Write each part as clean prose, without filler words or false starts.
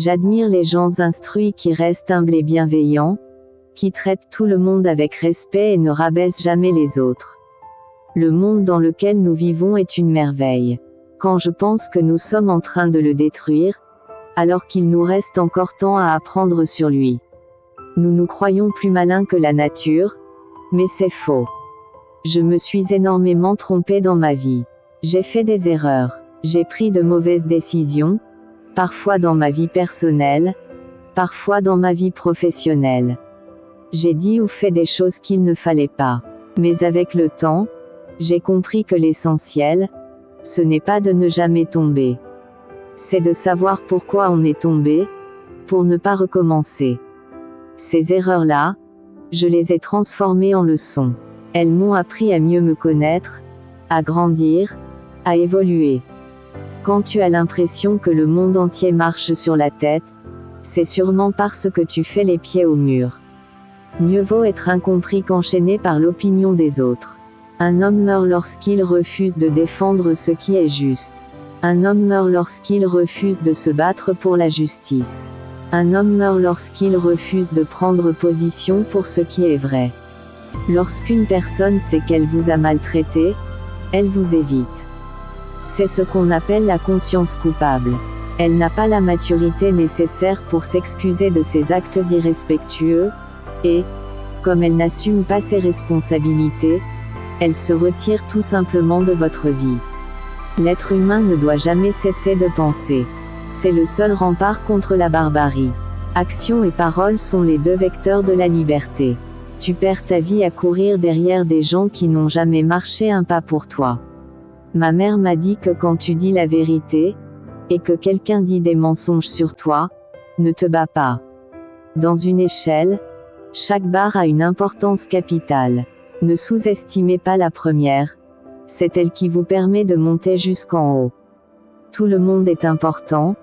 J'admire les gens instruits qui restent humbles et bienveillants, qui traitent tout le monde avec respect et ne rabaissent jamais les autres. Le monde dans lequel nous vivons est une merveille. Quand je pense que nous sommes en train de le détruire, alors qu'il nous reste encore tant à apprendre sur lui. Nous nous croyons plus malins que la nature, mais c'est faux. Je me suis énormément trompé dans ma vie. J'ai fait des erreurs. J'ai pris de mauvaises décisions, parfois dans ma vie personnelle, parfois dans ma vie professionnelle. J'ai dit ou fait des choses qu'il ne fallait pas. Mais avec le temps, j'ai compris que l'essentiel, ce n'est pas de ne jamais tomber. C'est de savoir pourquoi on est tombé, pour ne pas recommencer. Ces erreurs-là, je les ai transformées en leçons. Elles m'ont appris à mieux me connaître, à grandir, à évoluer. Quand tu as l'impression que le monde entier marche sur la tête, c'est sûrement parce que tu fais les pieds au mur. Mieux vaut être incompris qu'enchaîné par l'opinion des autres. Un homme meurt lorsqu'il refuse de défendre ce qui est juste. Un homme meurt lorsqu'il refuse de se battre pour la justice. Un homme meurt lorsqu'il refuse de prendre position pour ce qui est vrai. Lorsqu'une personne sait qu'elle vous a maltraité, elle vous évite. C'est ce qu'on appelle la conscience coupable. Elle n'a pas la maturité nécessaire pour s'excuser de ses actes irrespectueux, et, comme elle n'assume pas ses responsabilités, elle se retire tout simplement de votre vie. L'être humain ne doit jamais cesser de penser. C'est le seul rempart contre la barbarie. Action et parole sont les deux vecteurs de la liberté. Tu perds ta vie à courir derrière des gens qui n'ont jamais marché un pas pour toi. Ma mère m'a dit que quand tu dis la vérité, et que quelqu'un dit des mensonges sur toi, ne te bats pas. Dans une échelle, chaque barre a une importance capitale. Ne sous-estimez pas la première. C'est elle qui vous permet de monter jusqu'en haut. Tout le monde est important,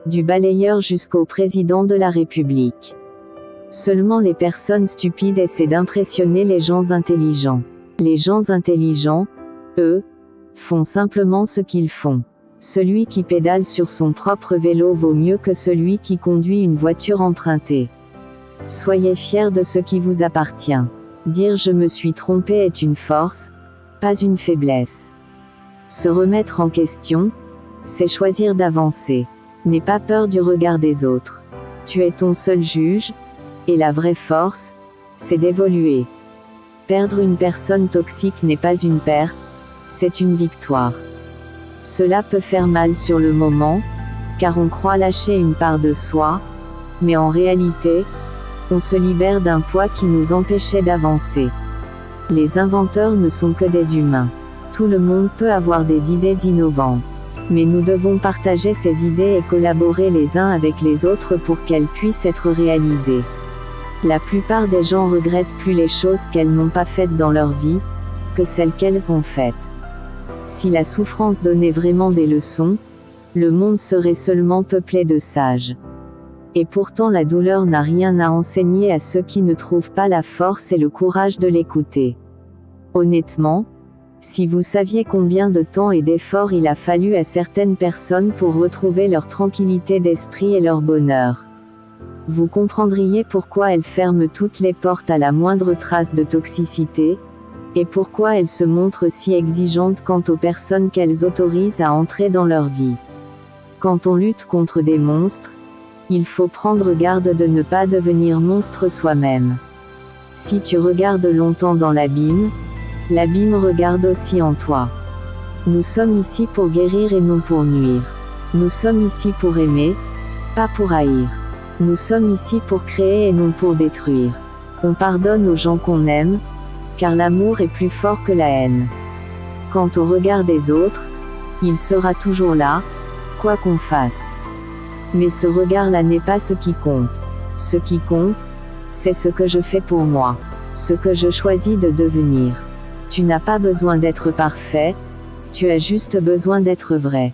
du balayeur jusqu'au président de la République. Seulement les personnes stupides essaient d'impressionner les gens intelligents. Les gens intelligents, eux, font simplement ce qu'ils font. Celui qui pédale sur son propre vélo vaut mieux que celui qui conduit une voiture empruntée. Soyez fiers de ce qui vous appartient. Dire je me suis trompé est une force, pas une faiblesse. Se remettre en question, c'est choisir d'avancer. N'aie pas peur du regard des autres. Tu es ton seul juge, et la vraie force, c'est d'évoluer. Perdre une personne toxique n'est pas une perte, c'est une victoire. Cela peut faire mal sur le moment, car on croit lâcher une part de soi, mais en réalité, on se libère d'un poids qui nous empêchait d'avancer. Les inventeurs ne sont que des humains. Tout le monde peut avoir des idées innovantes. Mais nous devons partager ces idées et collaborer les uns avec les autres pour qu'elles puissent être réalisées. La plupart des gens regrettent plus les choses qu'elles n'ont pas faites dans leur vie, que celles qu'elles ont faites. Si la souffrance donnait vraiment des leçons, le monde serait seulement peuplé de sages. Et pourtant la douleur n'a rien à enseigner à ceux qui ne trouvent pas la force et le courage de l'écouter. Honnêtement, si vous saviez combien de temps et d'efforts il a fallu à certaines personnes pour retrouver leur tranquillité d'esprit et leur bonheur, vous comprendriez pourquoi elles ferment toutes les portes à la moindre trace de toxicité, et pourquoi elles se montrent si exigeantes quant aux personnes qu'elles autorisent à entrer dans leur vie. Quand on lutte contre des monstres, il faut prendre garde de ne pas devenir monstre soi-même. Si tu regardes longtemps dans l'abîme regarde aussi en toi. Nous sommes ici pour guérir et non pour nuire. Nous sommes ici pour aimer, pas pour haïr. Nous sommes ici pour créer et non pour détruire. On pardonne aux gens qu'on aime, car l'amour est plus fort que la haine. Quant au regard des autres, il sera toujours là, quoi qu'on fasse. Mais ce regard-là n'est pas ce qui compte. Ce qui compte, c'est ce que je fais pour moi. Ce que je choisis de devenir. Tu n'as pas besoin d'être parfait, tu as juste besoin d'être vrai.